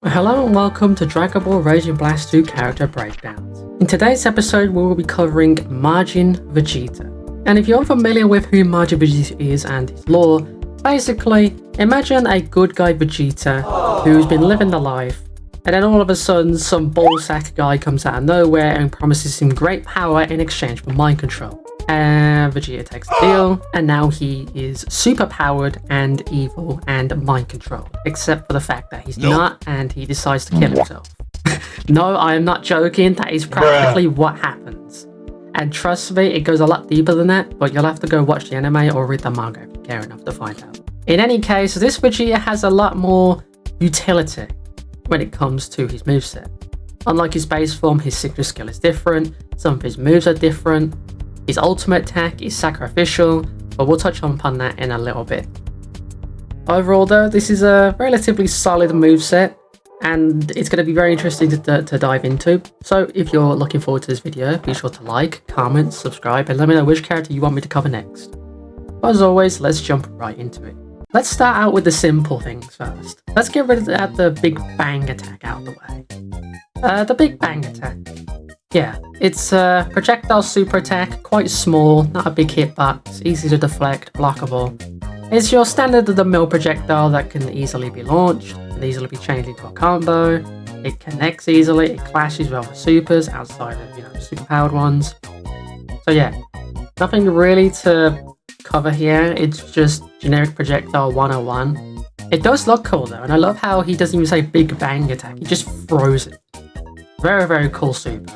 Hello and welcome to Dragon Ball Raging Blast 2 character breakdowns. In today's episode we will be covering Majin Vegeta. And if you're unfamiliar with who Majin Vegeta is and his lore, basically imagine a good guy Vegeta who's been living the life, and then all of a sudden some ballsack guy comes out of nowhere and promises him great power in exchange for mind control. And Vegeta takes the deal, and now he is super powered and evil and mind controlled, except for the fact that he's not, and he decides to kill himself. No, I am not joking, that is practically what happens. And trust me, it goes a lot deeper than that, but you'll have to go watch the anime or read the manga if you care enough to find out. In any case, this Vegeta has a lot more utility when it comes to his moveset. Unlike his base form, his signature skill is different, some of his moves are different. His ultimate attack is sacrificial, but we'll touch upon that in a little bit. Overall though, this is a relatively solid moveset, and it's going to be very interesting to dive into. So if you're looking forward to this video, be sure to like, comment, subscribe, and let me know which character you want me to cover next. But as always, let's jump right into it. Let's start out with the simple things first. Let's get rid of the Big Bang attack out of the way. The Big Bang attack. Yeah, it's a projectile super attack, quite small, not a big hitbox, easy to deflect, blockable. It's your standard-of-the-mill projectile that can easily be launched, can easily be changed into a combo, it connects easily, it clashes with other supers outside of, super-powered ones. So yeah, nothing really to cover here, it's just generic projectile 101. It does look cool though, and I love how he doesn't even say Big Bang attack, he just throws it. Very, very cool super.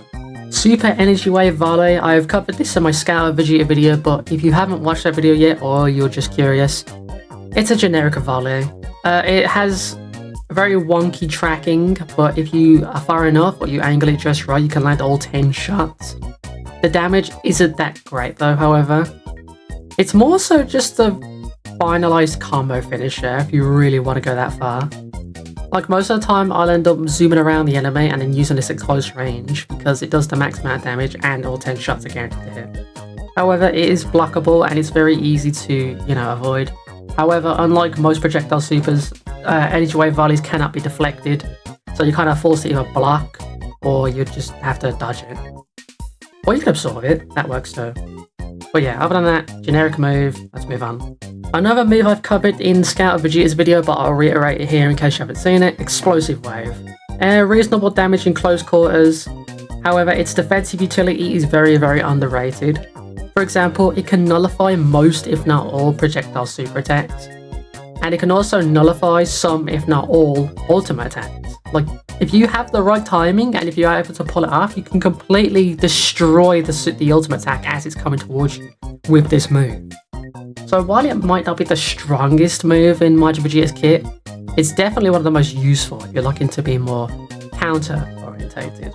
Super Energy Wave Volley. I've covered this in my Scout Vegeta video, but if you haven't watched that video yet or you're just curious, it's a generic volley. It has very wonky tracking, but if you are far enough or you angle it just right, you can land all 10 shots. The damage isn't that great though, however. It's more so just a finalized combo finisher if you really want to go that far. Like most of the time, I'll end up zooming around the enemy and then using this at close range because it does the max amount of damage and all 10 shots are guaranteed to hit. However, it is blockable and it's very easy to, avoid. However, unlike most projectile supers, energy wave volleys cannot be deflected, so you kind of force to either block or you just have to dodge it. Or you can absorb it, that works too. But yeah, other than that, generic move, let's move on. Another move I've covered in Scout Vegeta's video, but I'll reiterate it here in case you haven't seen it, Explosive Wave. Reasonable damage in close quarters, however its defensive utility is very, very underrated. For example, it can nullify most if not all projectile super attacks, and it can also nullify some if not all ultimate attacks. Like, if you have the right timing and if you're able to pull it off, you can completely destroy the ultimate attack as it's coming towards you with this move. So while it might not be the strongest move in Majin Vegeta's kit, it's definitely one of the most useful if you're looking to be more counter-orientated.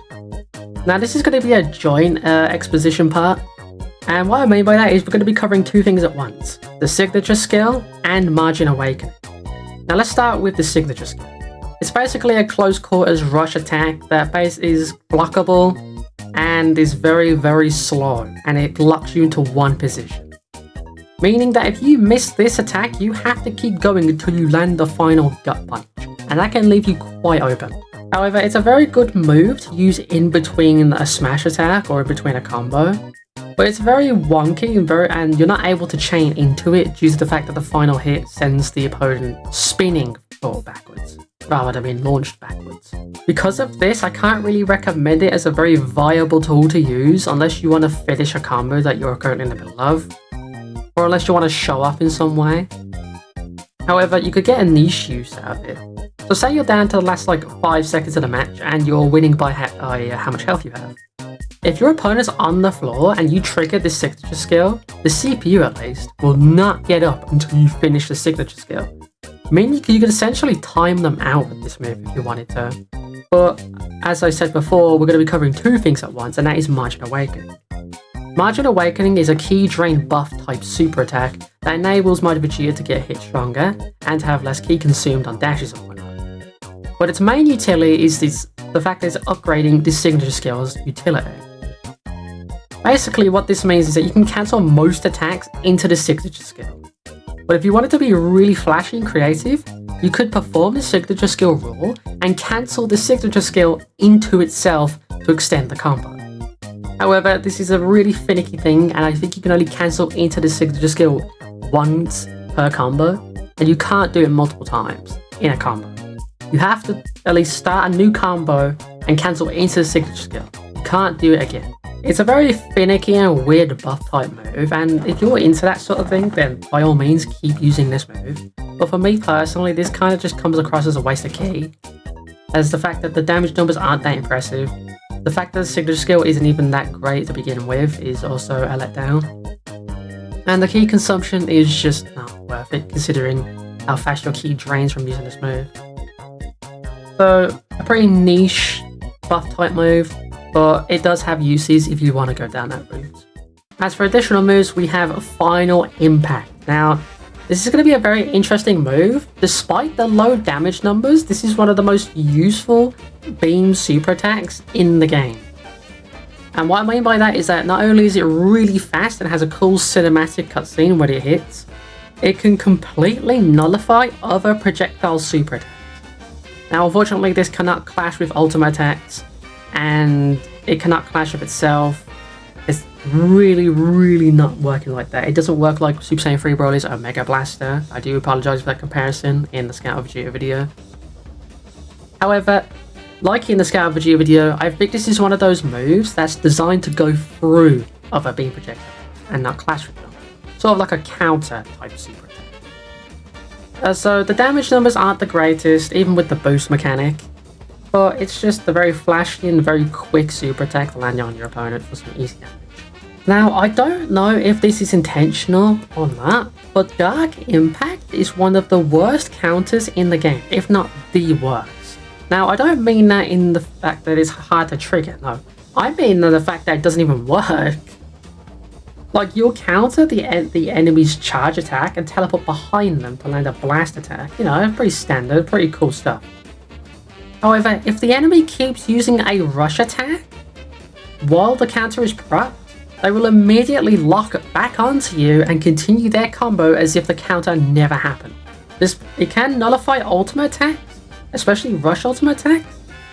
Now this is going to be a joint exposition part, and what I mean by that is we're going to be covering two things at once, the signature skill and Majin Awakening. Now let's start with the signature skill. It's basically a close quarters rush attack that is blockable and is very, very slow, and it locks you into one position. Meaning that if you miss this attack, you have to keep going until you land the final gut punch, and that can leave you quite open. However, it's a very good move to use in between a smash attack or in between a combo, but it's very wonky and you're not able to chain into it due to the fact that the final hit sends the opponent spinning forward backwards, rather than being launched backwards. Because of this, I can't really recommend it as a very viable tool to use unless you want to finish a combo that you're currently in the middle of, or unless you want to show off in some way. However, you could get a niche use out of it. So say you're down to the last 5 seconds of the match and you're winning by how much health you have. If your opponent's on the floor and you trigger this signature skill, the CPU at least will not get up until you finish the signature skill. Meaning you could essentially time them out with this move if you wanted to. But as I said before, we're going to be covering two things at once, and that is Majin Awakening. Majin Awakening is a key drain buff type super attack that enables Majin Vegeta to get hit stronger and to have less ki consumed on dashes and whatnot. But its main utility is the fact that it's upgrading the signature skill's utility. Basically what this means is that you can cancel most attacks into the signature skill. But if you want it to be really flashy and creative, you could perform the signature skill rule and cancel the signature skill into itself to extend the combo. However, this is a really finicky thing, and I think you can only cancel into the signature skill once per combo, and you can't do it multiple times in a combo. You have to at least start a new combo and cancel into the signature skill. You can't do it again. It's a very finicky and weird buff type move, and if you're into that sort of thing, then by all means keep using this move. But for me personally, this kind of just comes across as a waste of ki, as the fact that the damage numbers aren't that impressive. The fact that the signature skill isn't even that great to begin with is also a letdown. And the ki consumption is just not worth it considering how fast your ki drains from using this move. So, a pretty niche buff type move, but it does have uses if you want to go down that route. As for additional moves, we have Final Impact. Now, this is going to be a very interesting move. Despite the low damage numbers, this is one of the most useful beam super attacks in the game. And what I mean by that is that not only is it really fast and has a cool cinematic cutscene when it hits, it can completely nullify other projectile super attacks. Now, unfortunately, this cannot clash with ultimate attacks, and it cannot clash with itself. It's really not working like that. It doesn't work like Super Saiyan 3 Broly's Omega Blaster. I do apologize for that comparison in the Scout of Vegeta video. However, like in the Scout of Vegeta video, I think this is one of those moves that's designed to go through other beam projectiles and not clash with them. Sort of like a counter type super attack. So the damage numbers aren't the greatest, even with the boost mechanic. But it's just a very flashy and very quick super attack to land on your opponent for some easy damage. Now, I don't know if this is intentional or not, but Dark Impact is one of the worst counters in the game, if not the worst. Now, I don't mean that in the fact that it's hard to trigger, no. I mean the fact that it doesn't even work. Like, you'll counter the enemy's charge attack and teleport behind them to land a blast attack. You know, pretty standard, pretty cool stuff. However, if the enemy keeps using a rush attack while the counter is procced, they will immediately lock back onto you and continue their combo as if the counter never happened. It can nullify ultimate attacks, especially rush ultimate attacks,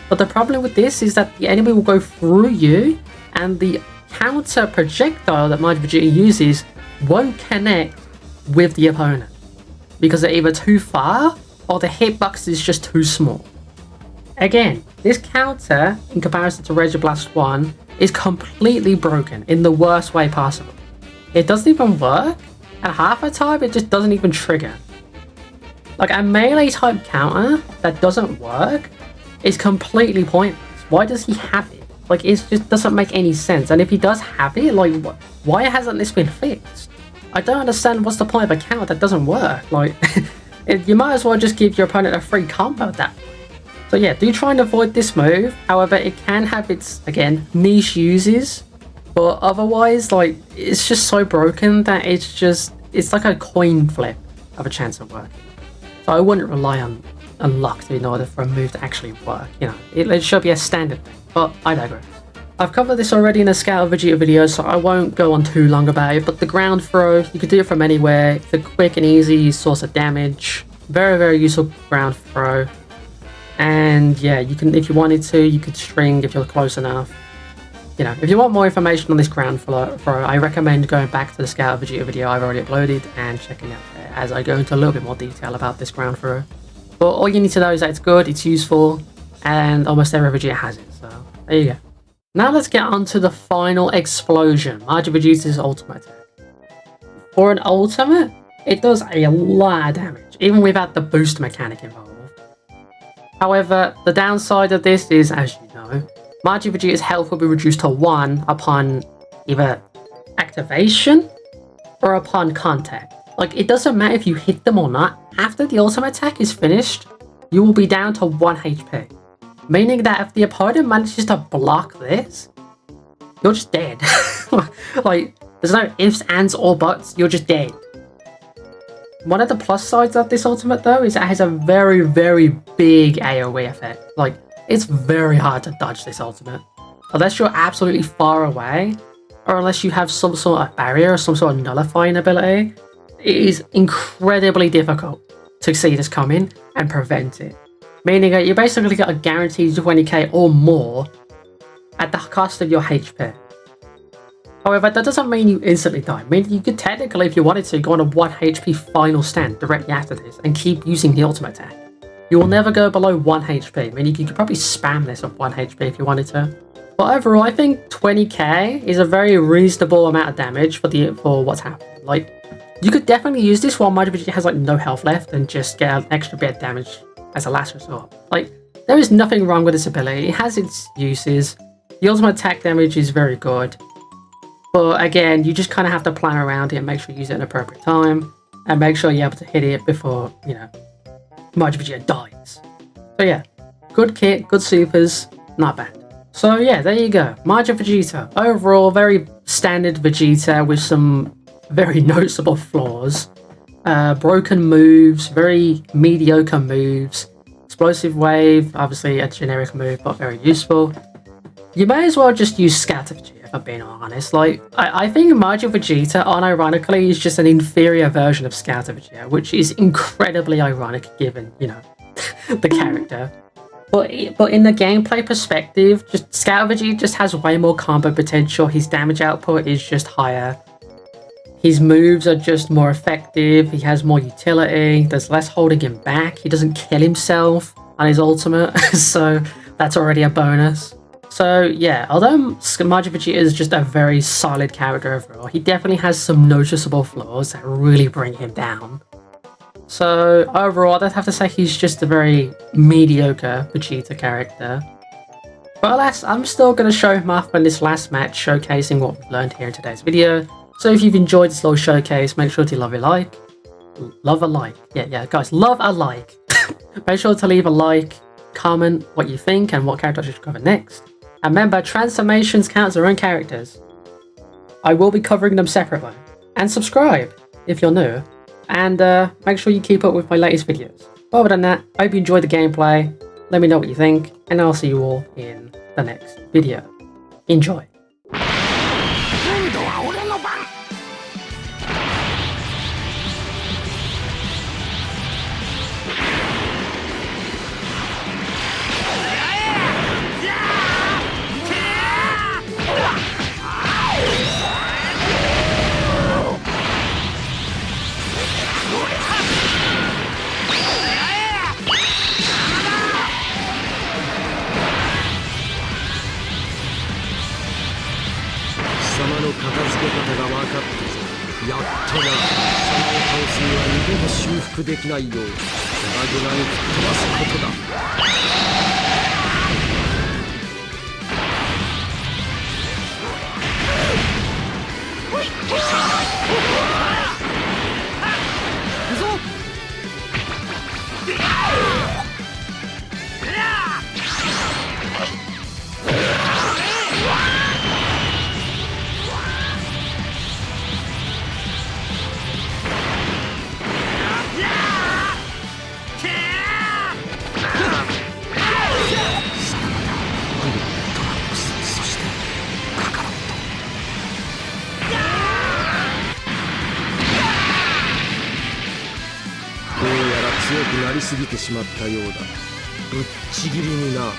but the problem with this is that the enemy will go through you and the counter projectile that Majin Vegeta uses won't connect with the opponent because they're either too far or the hitbox is just too small. Again, this counter, in comparison to Razor Blast 1, is completely broken in the worst way possible. It doesn't even work, and half the time it just doesn't even trigger. Like, a melee type counter that doesn't work is completely pointless. Why does he have it? Like, it just doesn't make any sense. And if he does have it, like, why hasn't this been fixed? I don't understand what's the point of a counter that doesn't work. Like, you might as well just give your opponent a free combo at that point. So yeah, do try and avoid this move. However, it can have its, again, niche uses. But otherwise, like, it's just so broken that it's like a coin flip of a chance of working. So I wouldn't rely on luck in order for a move to actually work. You know, it should be a standard thing, but I digress. I've covered this already in the Scout of Vegeta video, so I won't go on too long about it, but the ground throw, you can do it from anywhere. It's a quick and easy source of damage. Very useful ground throw. And yeah, you can, if you wanted to, you could string if you're close enough. You know, if you want more information on this ground throw, I recommend going back to the Scout of Vegeta video I've already uploaded and checking out there as I go into a little bit more detail about this ground throw. But all you need to know is that it's good, it's useful, and almost every Vegeta has it, so there you go. Now let's get on to the final explosion, Majin Vegeta's ultimate attack. For an ultimate, it does a lot of damage, even without the boost mechanic involved. However, the downside of this is, as you know, Majin Vegeta's health will be reduced to 1 upon either activation or upon contact. Like, it doesn't matter if you hit them or not, after the ultimate attack is finished, you will be down to 1 HP. Meaning that if the opponent manages to block this, you're just dead. Like, there's no ifs, ands, or buts, you're just dead. One of the plus sides of this ultimate though is it has a very big AoE effect. Like, it's very hard to dodge this ultimate. Unless you're absolutely far away, or unless you have some sort of barrier or some sort of nullifying ability, it is incredibly difficult to see this coming and prevent it. Meaning that you basically get a guaranteed 20k or more at the cost of your HP. However, that doesn't mean you instantly die. I mean, you could technically, if you wanted to, go on a 1 HP final stand directly after this and keep using the ultimate attack. You will never go below 1 HP, meaning you could probably spam this at 1 HP if you wanted to. But overall, I think 20k is a very reasonable amount of damage for what's happening. Like, you could definitely use this while Majin Vegeta has like no health left and just get an extra bit of damage as a last resort. Like, there is nothing wrong with this ability. It has its uses. The ultimate attack damage is very good. But again, you just kind of have to plan around it and make sure you use it at an appropriate time. And make sure you're able to hit it before, you know, Majin Vegeta dies. So yeah, good kit, good supers, not bad. So yeah, there you go. Majin Vegeta. Overall, very standard Vegeta with some very noticeable flaws. Broken moves, very mediocre moves. Explosive Wave, obviously a generic move, but very useful. You may as well just use Scatter Vegeta, if I'm being honest. Like, I think Majin Vegeta, unironically, is just an inferior version of Scatter Vegeta, which is incredibly ironic given, you know, the character. But in the gameplay perspective, just Scatter Vegeta just has way more combo potential. His damage output is just higher. His moves are just more effective. He has more utility. There's less holding him back. He doesn't kill himself on his ultimate, so that's already a bonus. So yeah, although Majin Vegeta is just a very solid character overall, he definitely has some noticeable flaws that really bring him down. So overall, I'd have to say he's just a very mediocre Vegeta character. But alas, I'm still going to show him off in this last match, showcasing what we've learned here in today's video. So if you've enjoyed this little showcase, make sure to leave a like. Love a like. Yeah, guys, love a like. Make sure to leave a like, comment what you think and what character I should cover next. And remember, transformations count as their own characters. I will be covering them separately. And subscribe if you're new. And make sure you keep up with my latest videos. Other than that, I hope you enjoyed the gameplay. Let me know what you think, and I'll see you all in the next video. Enjoy. の片付け方が分かったぞ。やっとだ。その倒すには二度と修復できないようグラグラに吹っ飛ばすことだ。強くなりすぎてしまったようだ。ぶっちぎりにな。